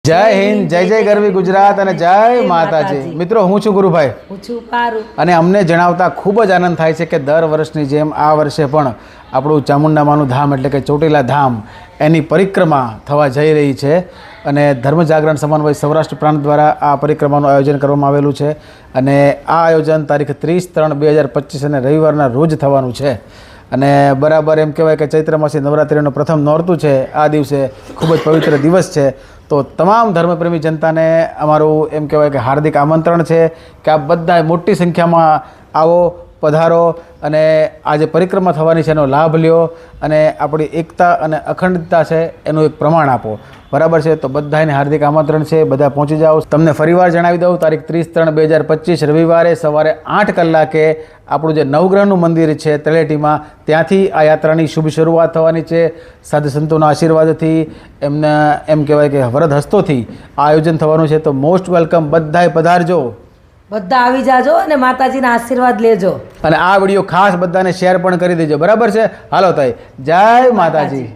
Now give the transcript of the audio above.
જય હિન્દ, જય જય ગરવી ગુજરાત અને જય માતાજી. મિત્રો, હું છું ગુરુભાઈ. હું છું પારુ. અને અમને જણાવતા ખૂબ જ આનંદ થાય છે કે દર વર્ષની જેમ આ વર્ષે પણ આપણું ચામુંડામાનું ધામ એટલે કે ચોટીલા ધામ એની પરિક્રમા થવા જઈ રહી છે. અને ધર્મ જાગરણ સમન્વય સૌરાષ્ટ્ર પ્રાંત દ્વારા આ પરિક્રમાનું આયોજન કરવામાં આવેલું છે. અને આ આયોજન તારીખ 30/3/2025 અને રવિવારના રોજ થવાનું છે. અને બરાબર એમ કહેવાય કે ચૈત્ર માસી નવરાત્રિનું પ્રથમ નોરતું છે. આ દિવસે ખૂબ જ પવિત્ર દિવસ છે. તો તમામ ધર્મપ્રેમી જનતાને અમારું એમ કહેવાય કે હાર્દિક આમંત્રણ છે કે આપ બધા મોટી સંખ્યામાં આવો, પધારો અને આ જે પરિક્રમા થવાની છે એનો લાભ લ્યો અને આપણી એકતા અને અખંડિતતા છે એનું એક પ્રમાણ આપો. બરાબર છે? તો બધાને હાર્દિક આમંત્રણ છે, બધા પહોંચી જાઓ. તમને ફરીવાર જણાવી દઉં, તારીખ 30/3/2025 રવિવારે સવારે 8 કલાકે આપણું જે નવગ્રહનું મંદિર છે તળેટીમાં, ત્યાંથી આ યાત્રાની શુભ શરૂઆત થવાની છે. સાધુ સંતોના આશીર્વાદથી, એમના એમ કહેવાય કે વરદ હસ્તોથી આ આયોજન થવાનું છે. તો મોસ્ટ વેલકમ, બધાએ પધારજો, બધા આવી જાજો અને માતાજીના આશીર્વાદ લેજો. અને આ વિડીયો ખાસ બધાને શેર પણ કરી દેજો. બરાબર છે? હાલો તાઈ, જય માતાજી.